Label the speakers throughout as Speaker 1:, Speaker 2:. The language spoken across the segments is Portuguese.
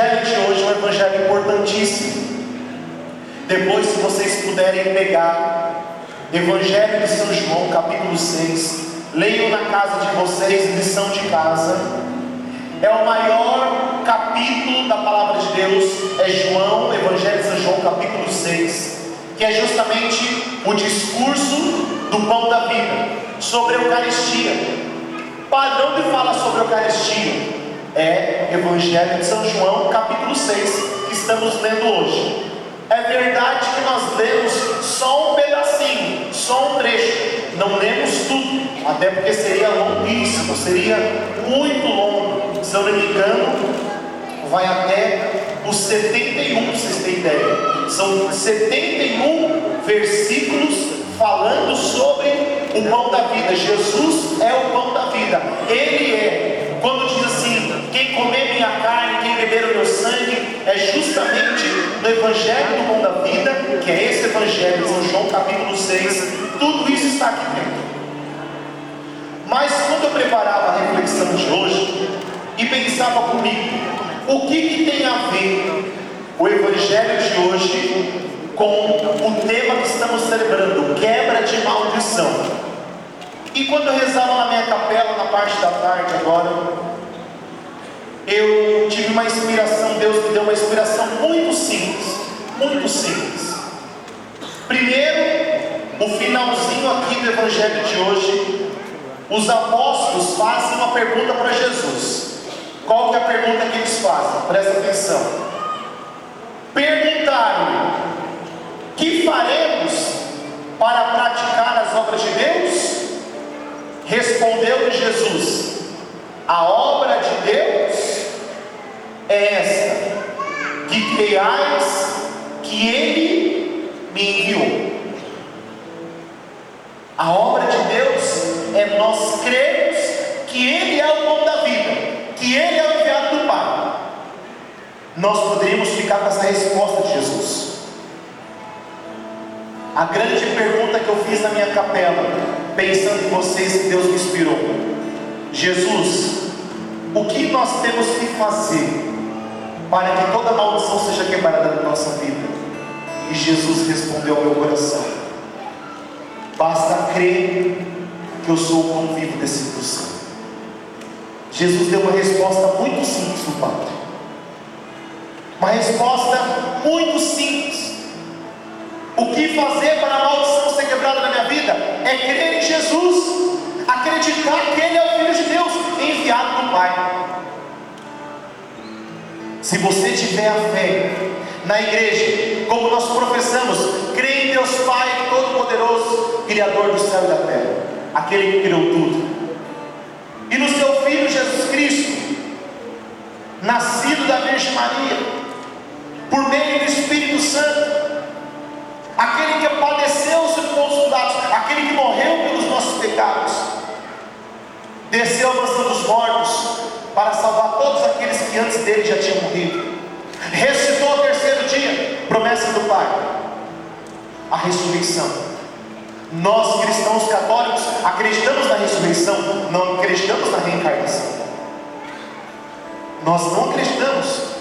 Speaker 1: evangelho de hoje é um evangelho importantíssimo. Depois, se vocês puderem pegar Evangelho de São João, capítulo 6, leiam na casa de vocês, lição de casa. É o maior capítulo da palavra de Deus, é João, Evangelho de São João, capítulo 6, que é justamente o discurso do pão da vida, sobre a Eucaristia. Padrão de fala sobre a Eucaristia é Evangelho de São João, capítulo 6, que estamos lendo hoje. É verdade que nós lemos só um pedacinho, só um trecho, não lemos tudo, até porque seria longuíssimo, seria muito longo. Se eu não me engano, vai até os 71, para vocês terem ideia. São 71 versículos falando sobre o pão da vida. Jesus é o pão da vida. Ele é, quando diz assim, quem comer minha carne, quem beber o meu sangue, é justamente no Evangelho do pão da vida, que é esse Evangelho de São João capítulo 6, tudo isso está aqui dentro. Mas quando eu preparava a reflexão de hoje, e pensava comigo, o que tem a ver o Evangelho de hoje com o tema que estamos celebrando, quebra de maldição? E quando eu rezava na minha capela, na parte da tarde agora, eu tive uma inspiração, Deus me deu uma inspiração muito simples, muito simples. Primeiro, o finalzinho aqui do Evangelho de hoje, os apóstolos fazem uma pergunta para Jesus. Qual que é a pergunta que eles fazem? Presta atenção. Perguntaram: que faremos para praticar as obras de Deus? Respondeu-lhe Jesus: a obra de Deus é esta, que creiais que Ele me enviou. A obra de Deus é nós crermos que Ele é o pão da vida, que Ele é o enviado do Pai. Nós poderíamos ficar com essa resposta de Jesus. A grande pergunta que eu fiz na minha capela, pensando em vocês, que Deus me inspirou: Jesus, o que nós temos que fazer para que toda maldição seja quebrada na nossa vida? E Jesus respondeu ao meu coração: basta crer que eu sou o pão vivo descido do céu. Jesus deu uma resposta muito simples para o Padre. Uma resposta muito simples. O que fazer para a maldição ser quebrada na minha vida? É crer em Jesus, acreditar que Ele é o Filho de Deus, enviado do Pai. Se você tiver a fé na igreja, como nós professamos, crê em Deus Pai Todo-Poderoso, Criador do céu e da terra, aquele que criou tudo, e no seu Filho Jesus Cristo, nascido da Virgem Maria, por meio do Espírito Santo, aquele que padeceu sob todos os soldados, aquele que morreu pelos nossos pecados, desceu à mansão dos mortos para salvar todos aqueles que antes dele já tinham morrido, ressuscitou ao terceiro dia, promessa do Pai, a ressurreição. Nós cristãos católicos acreditamos na ressurreição, não acreditamos na reencarnação. Nós não acreditamos.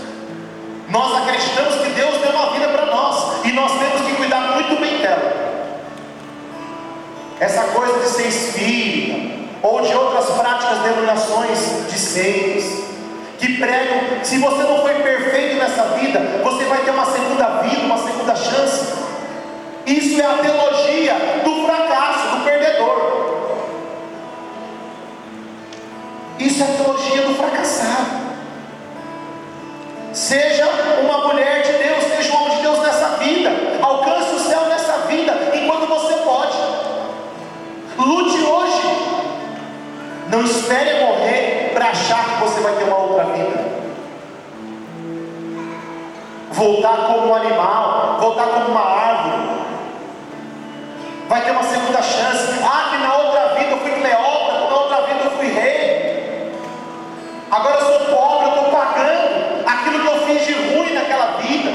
Speaker 1: Nós acreditamos que Deus deu uma vida para nós, e nós temos que cuidar muito bem dela. Essa coisa de ser espírita, ou de outras práticas, denominações de seitas, que pregam, se você não foi perfeito nessa vida, você vai ter uma segunda vida, uma segunda chance. Isso é a teologia do fracasso, do perdedor. Isso é a teologia do fracassado. Seja uma mulher de Deus, seja um homem de Deus nessa vida, alcance o céu nessa vida, enquanto você pode. Lute hoje. Não espere morrer para achar que você vai ter uma outra vida. Voltar como um animal, voltar como uma árvore. Vai ter uma segunda chance. Que na outra vida eu fui Cleópatra, na outra vida eu fui rei. Agora eu sou pobre, eu estou pagando aquilo que eu fiz de ruim naquela vida.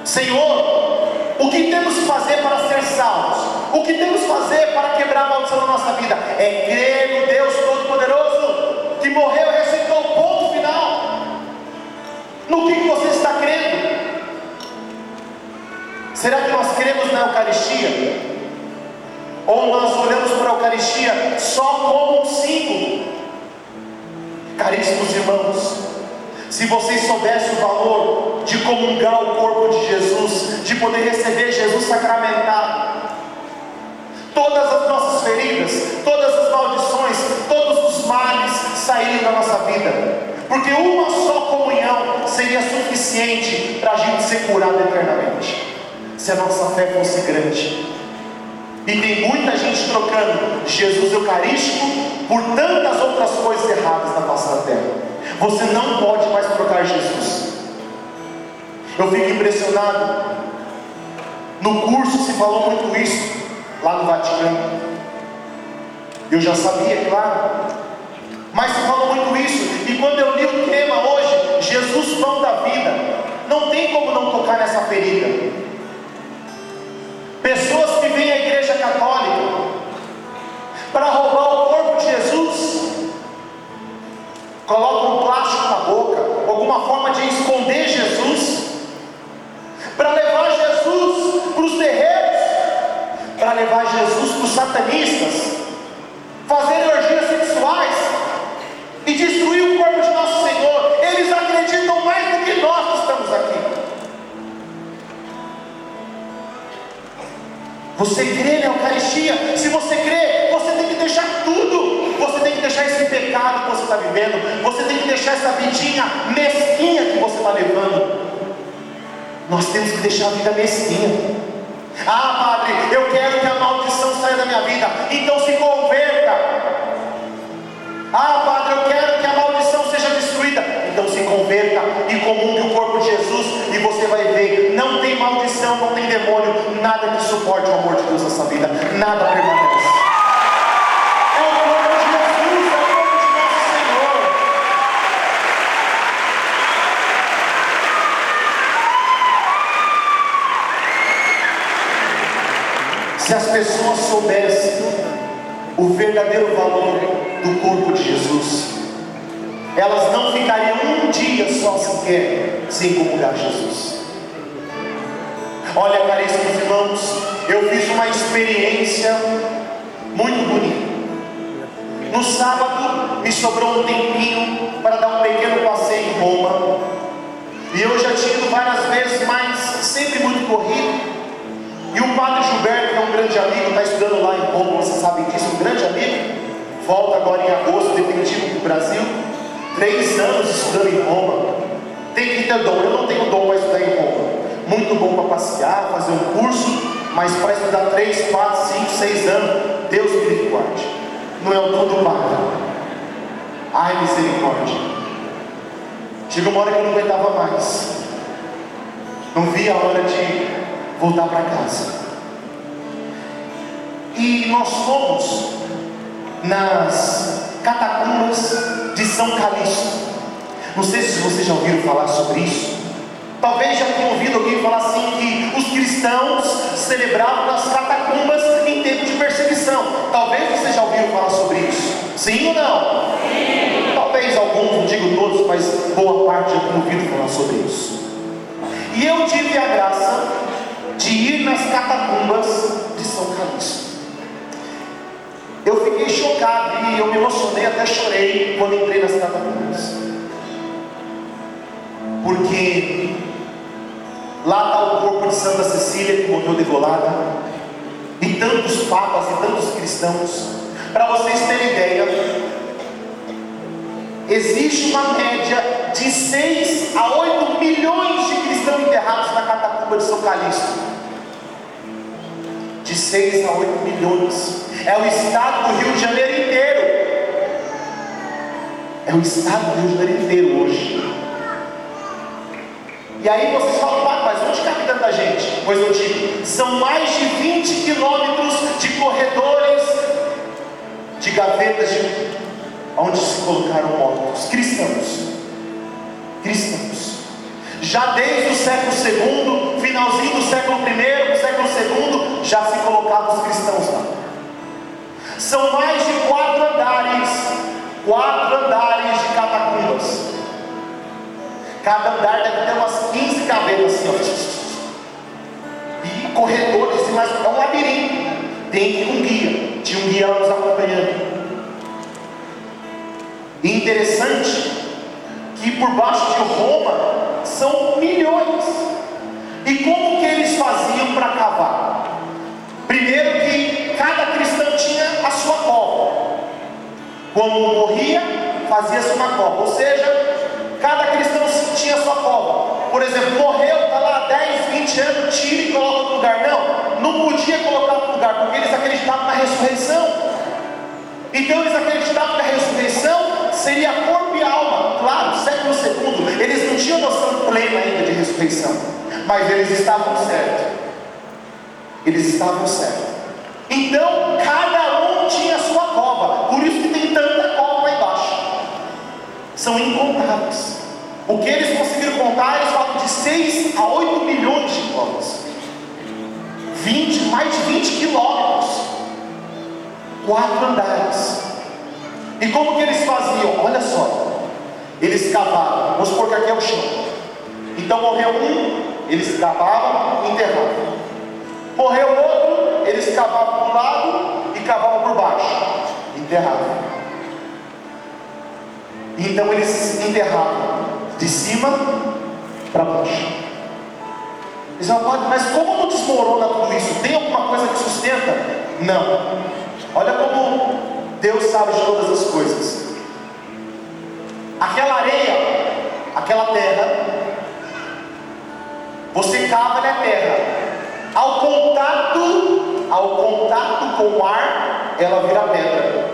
Speaker 1: Senhor, o que temos que fazer para ser salvos? O que temos que fazer para quebrar a maldição na nossa vida? É crer no Deus Todo-Poderoso, que morreu e ressuscitou, ponto final. Será que nós cremos na Eucaristia? Ou nós olhamos para a Eucaristia só como um símbolo? Caríssimos irmãos, se vocês soubessem o valor de comungar o corpo de Jesus, de poder receber Jesus sacramentado, todas as nossas feridas, todas as maldições, todos os males saírem da nossa vida, porque uma só comunhão seria suficiente para a gente ser curado eternamente, se a nossa fé fosse grande. E tem muita gente trocando Jesus Eucarístico por tantas outras coisas erradas na face da terra. Você não pode mais trocar Jesus. Eu fico impressionado. No curso se falou muito isso lá no Vaticano. Eu já sabia, claro, mas se falou muito isso. E quando eu li o tema hoje, Jesus, pão da vida, não tem como não tocar nessa ferida. Pessoas que vêm à igreja católica para roubar o corpo de Jesus, colocam um plástico na boca, alguma forma de esconder Jesus, para levar Jesus para os terreiros, para levar Jesus para os satanistas, fazerem orgias sexuais e destruir o corpo de nosso Senhor. Eles acreditam mais do que nós que estamos aqui. Você crê na Eucaristia? Se você crê, você tem que deixar tudo. Você tem que deixar esse pecado que você está vivendo. Você tem que deixar essa vidinha mesquinha que você está levando. Nós temos que deixar a vida mesquinha. Ah, padre, eu quero que a maldição saia da minha vida, então se converta. Ah, padre, eu quero que a maldição seja destruída, então se converta e comungue o corpo de Jesus, e você vai ver, não tem maldição, não tem demônio, nada que suporte o amor de Deus nessa vida, nada permanece. É o corpo de Jesus, é o corpo de nosso Senhor. Se as pessoas soubessem o verdadeiro valor do corpo de Jesus, elas não ficariam um dia só sequer sem comungar Jesus. Olha, caríssimos irmãos, eu fiz uma experiência muito bonita. No sábado me sobrou um tempinho para dar um pequeno passeio em Roma, e eu já tinha ido várias vezes, mas sempre muito corrido. E o padre Gilberto, que é um grande amigo, está estudando lá em Roma, vocês sabem disso, um grande amigo, volta agora em agosto, definitivo para o Brasil, 3 anos estudando em Roma. Tem que ter dom, eu não tenho dom para estudar em Roma. Muito bom para passear, fazer um curso, mas para estudar 3, 4, 5, 6 anos, Deus misericórdia. Não é o dom do padre. Ai, misericórdia. Chegou uma hora que eu não aguentava mais. Não via a hora de voltar para casa. E nós fomos nas catacumbas de São Calixto. Não sei se vocês já ouviram falar sobre isso. Talvez já tenham ouvido alguém falar assim, que os cristãos celebravam nas catacumbas em tempo de perseguição. Talvez vocês já ouviram falar sobre isso. Sim ou não? Sim. Talvez alguns, não digo todos, mas boa parte já tenham ouvido falar sobre isso. E eu tive a graça de ir nas catacumbas de São Calixto. Eu fiquei chocado e eu me emocionei, até chorei quando entrei nas catacumbas, porque lá está o corpo de Santa Cecília, que morreu degolada, e tantos papas e tantos cristãos. Para vocês terem ideia, existe uma média de 6 a 8 milhões de cristãos enterrados na catacumba de São Calixto. De 6 a 8 milhões. É o estado do Rio de Janeiro inteiro. É o estado do Rio de Janeiro inteiro hoje. E aí vocês falam, mas onde cabe tanta gente? Pois eu digo, são mais de 20 quilômetros de corredores, de gavetas, onde se colocaram mortos. Cristãos. Já desde o século II, finalzinho do século I, do século II, já se colocavam os cristãos lá. São mais de 4 andares de catacumbas. Cada andar deve ter umas 15 gavetas assim, ó. corredores, mas é um labirinto. Tem que ir com guia. Tinha um guia lá nos acompanhando. E interessante que por baixo de Roma são milhões. E como que eles faziam para cavar? Primeiro que cada cristão tinha a sua cova. Quando morria, fazia-se uma cova. Ou seja, cada cristão tinha a sua cova. Por exemplo, morreu, está lá 10, 20 anos, tira e coloca no lugar. Não podia colocar no lugar, porque eles acreditavam na ressurreição. Então eles acreditavam que a ressurreição seria corpo e alma. Claro, século II, eles não tinham noção plena ainda de ressurreição, mas eles estavam certos. Eles estavam certos. Então cada um tinha a sua cova. Por isso que tem tanta cova lá embaixo. São incontáveis. O que eles conseguiram contar, eles falam de 6 a 8 milhões de covas. Mais de 20 quilômetros. 4 andares. E como que eles faziam? Olha só. Eles cavavam. Vamos supor que aqui é o chão. Então morreu um, eles cavavam e enterravam. Morreu outro, eles cavavam para um lado e cavavam por baixo. Enterravam. Então eles enterravam de cima para baixo. Eles falam, mas como não desmorona tudo isso? Tem alguma coisa que sustenta? Não. Olha como Deus sabe de todas as coisas. Aquela areia, aquela terra, você cava na terra. Ao contato com o ar, ela vira pedra.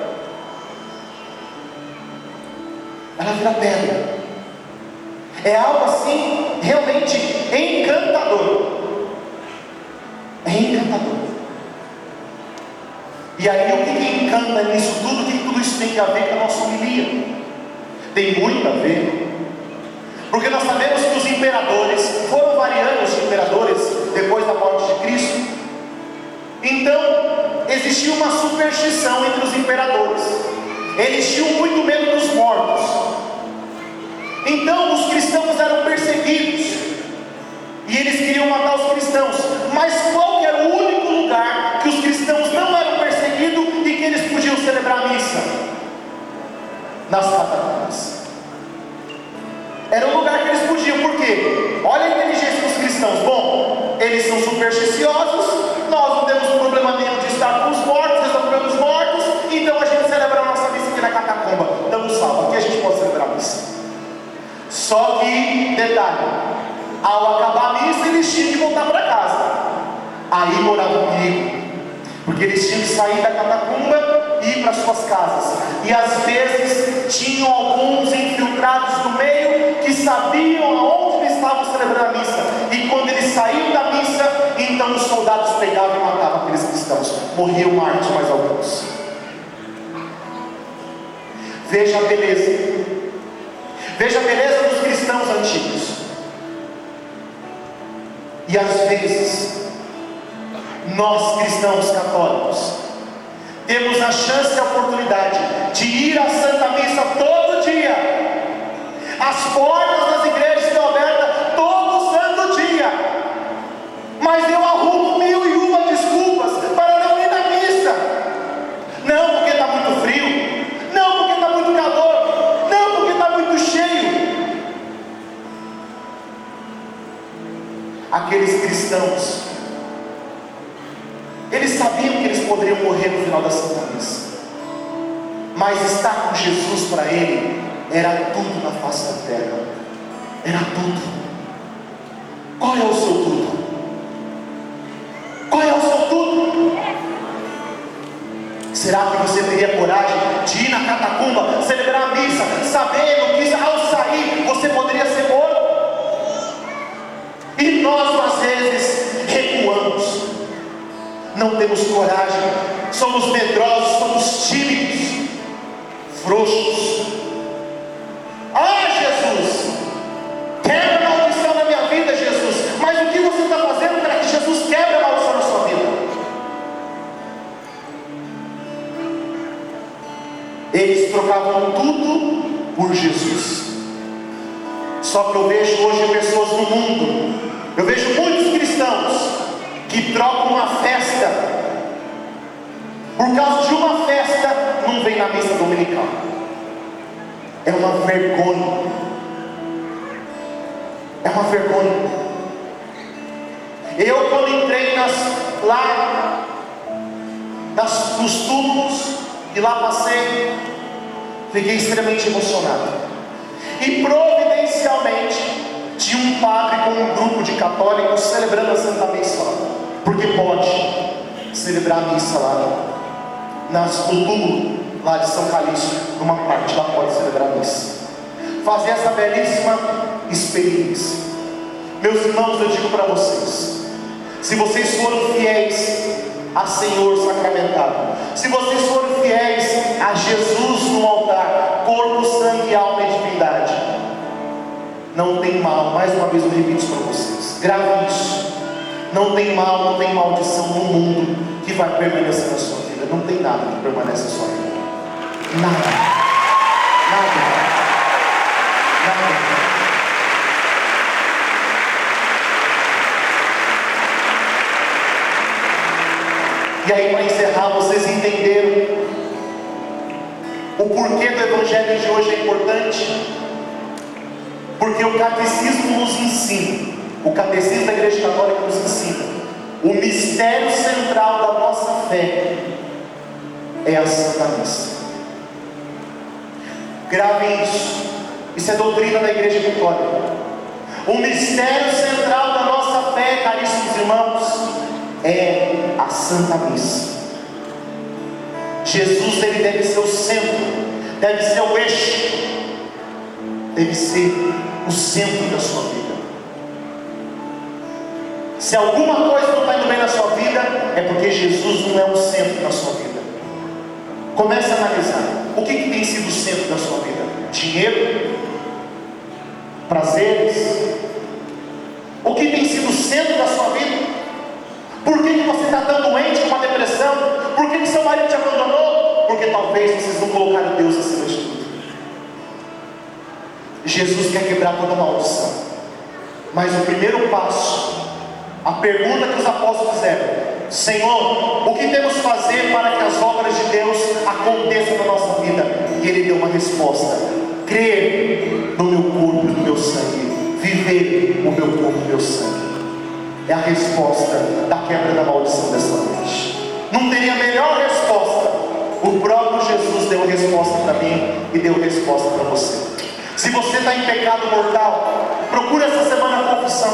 Speaker 1: Ela vira pedra. É algo assim, realmente encantador. É encantador. E aí o que encanta nisso tudo? O que tudo isso tem a ver com a nossa homilia? Tem muito a ver. Porque nós sabemos que os imperadores, foram variando os imperadores depois da morte de Cristo. Então, existia uma superstição entre os imperadores. Eles tinham muito medo dos mortos. Então, os cristãos eram perseguidos. E eles queriam matar os cristãos. Mas qual era o único lugar que os cristãos não eram perseguidos e que eles podiam celebrar a missa? Nas catacumbas. Era um lugar que eles podiam, por quê? Olha a inteligência dos cristãos. Bom, eles são supersticiosos, nós não temos problema nenhum de estar com os mortos, eles estão com os mortos, então a gente celebra a nossa missa aqui na catacumba. Estamos salvos, aqui a gente pode celebrar a missa. Só que, detalhe, ao acabar a missa, eles tinham que voltar para casa. Aí morava o perigo, porque eles tinham que sair da catacumba e ir para suas casas. E às vezes tinham alguns infiltrados no meio que sabiam aonde eles estavam celebrando a missa. E quando eles saíram da missa, então os soldados pegavam e matavam aqueles cristãos. Morriam mártires mais alguns. Veja a beleza. Veja a beleza dos cristãos antigos. E às vezes nós cristãos católicos temos a chance e a oportunidade de ir à Santa Missa todo dia. As portas das igrejas estão abertas todo santo dia. Mas eu arrumo 1001 desculpas para não ir na missa. Não porque está muito frio. Não porque está muito calor. Não porque está muito cheio. Aqueles cristãos, eles sabiam que eles poderiam morrer no final da Santa Missa, mas estar com Jesus para ele era tudo na face da terra. Era tudo. Qual é o seu tudo? Qual é o seu tudo? Será que você teria coragem de ir na catacumba, celebrar a missa, sabendo que ao sair você poderia ser morto? E nós às vezes recuamos, não temos coragem, somos medrosos, somos tímidos, frouxos. Ah, Jesus, quebra a maldição na minha vida, Jesus. Mas o que você está fazendo para que Jesus quebre a maldição na sua vida? Eles trocavam tudo por Jesus. Só que eu vejo hoje pessoas no mundo, eu vejo muitos cristãos que troca uma festa, por causa de uma festa, não vem na missa dominical. É uma vergonha. É uma vergonha. Eu, quando entrei nos túmulos e lá passei, fiquei extremamente emocionado. E providencialmente tinha um padre com um grupo de católicos celebrando a Santa Missa lá, porque pode celebrar a missa lá no túmulo lá de São Calixto, numa parte lá pode celebrar a missa, fazer essa belíssima experiência. Meus irmãos, eu digo para vocês, se vocês forem fiéis a Senhor sacramentado, se vocês forem fiéis a Jesus no altar, corpo, sangue, alma e divindade, não tem mal. Mais uma vez eu repito isso para vocês, gravem isso. Não tem mal, não tem maldição no mundo que vai permanecer na sua vida. Não tem nada que permanece na sua vida. Nada. E aí, para encerrar, vocês entenderam o porquê do Evangelho de hoje é importante? Porque o catecismo nos ensina, o catecismo da Igreja Católica nos ensina, o mistério central da nossa fé é a Santa Missa. Gravem isso. Isso é doutrina da Igreja Católica. O mistério central da nossa fé, caríssimos irmãos, é a Santa Missa. Jesus, ele deve ser o centro, deve ser o eixo, deve ser o centro da sua vida. Se alguma coisa não está indo bem na sua vida, é porque Jesus não é o centro da sua vida. Comece a analisar. O que tem sido o centro da sua vida? Dinheiro? Prazeres? O que tem sido o centro da sua vida? Por que você está tão doente com uma depressão? Por que seu marido te abandonou? Porque talvez vocês não colocaram Deus acima de tudo. Jesus quer quebrar toda maldição, mas o primeiro passo, a pergunta que os apóstolos fizeram: Senhor, o que temos que fazer para que as obras de Deus aconteçam na nossa vida? E Ele deu uma resposta: crer no meu corpo e no meu sangue, viver o meu corpo e o meu sangue. É a resposta da quebra da maldição dessa noite. Não teria melhor resposta. O próprio Jesus deu a resposta para mim e deu a resposta para você. Se você está em pecado mortal, procure essa semana a confissão.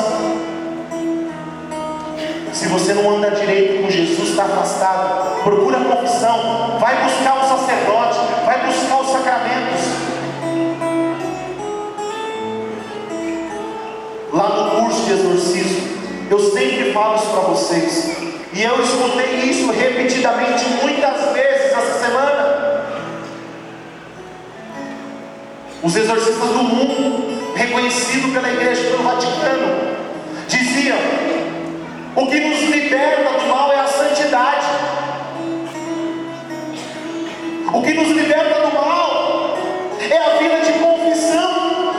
Speaker 1: Se você não anda direito com Jesus, está afastado, procura a confissão. Vai buscar o sacerdote, vai buscar os sacramentos. Lá no curso de exorcismo, eu sempre falo isso para vocês, e eu escutei isso repetidamente muitas vezes essa semana. Os exorcistas do mundo, reconhecidos pela Igreja, pelo Vaticano, diziam: o que nos liberta do mal é a santidade. O que nos liberta do mal é a vida de confissão.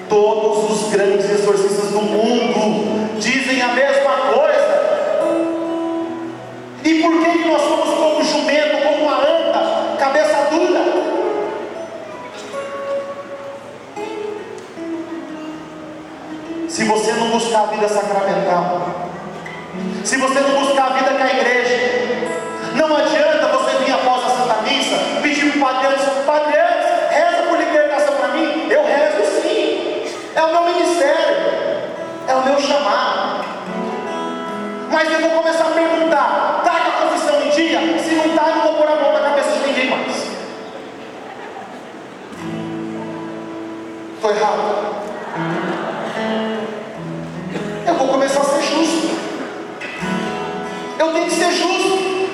Speaker 1: Todos os grandes exorcistas do mundo dizem a mesma coisa. E por que nós somos como um jumento, como uma anta, cabeça dura? Se você não buscar a vida sacramental, se você não buscar a vida com a igreja, não adianta você vir após a Santa Missa pedir para o Padre antes: Padre antes, reza por libertação para mim. Eu rezo sim, é o meu ministério, é o meu chamado. Mas eu vou começar a perguntar: está com a confissão em dia? Se não está, eu não vou pôr a mão na cabeça de ninguém mais. Estou errado? Eu vou começar a ser justo. Eu tenho que ser justo.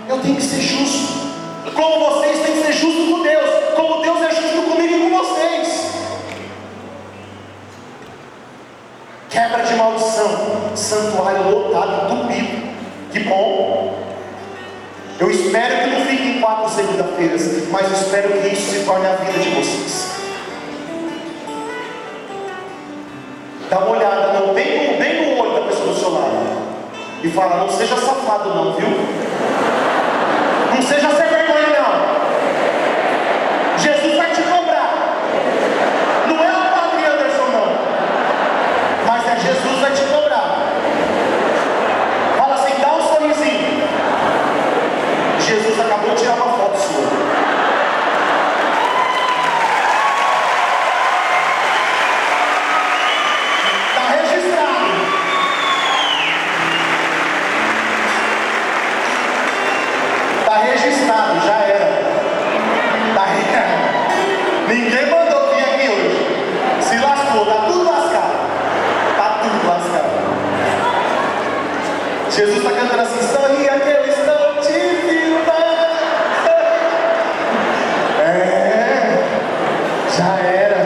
Speaker 1: Eu tenho que ser justo. Como vocês têm que ser justos com Deus, como Deus é justo comigo e com vocês. Quebra de maldição. Santuário lotado, entupido. Que bom. Eu espero que não fiquem 4 segunda-feiras, mas eu espero que isso se torne a vida de vocês. e fala: não seja safado não, viu? Não seja sem vergonha não. Jesus vai te cobrar. Não é o Padre Anderson não, mas é Jesus vai te cobrar. Fala assim, dá um sorrisinho. Jesus acabou de tirar uma foto sua. Está registrado. Está registrado, já era. Ninguém mandou vir aqui hoje. Se lascou, tá tudo lascado. Tá tudo lascado. Jesus está cantando assim: sorria que eu estou te filmando. Já era.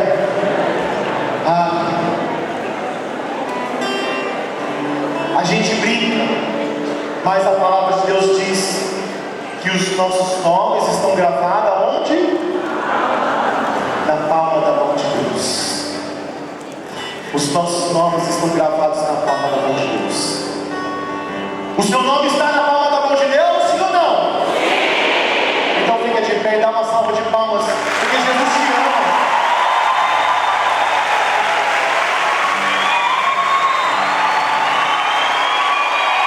Speaker 1: A gente brinca, mas a palavra de Deus diz que os nossos nomes estão gravados aonde? Na palma da mão de Deus. Os nossos nomes estão gravados na palma da mão de Deus. O seu nome está na palma da mão de Deus, sim ou não? Então fica de pé e dá uma salva de palmas, porque Jesus te ama.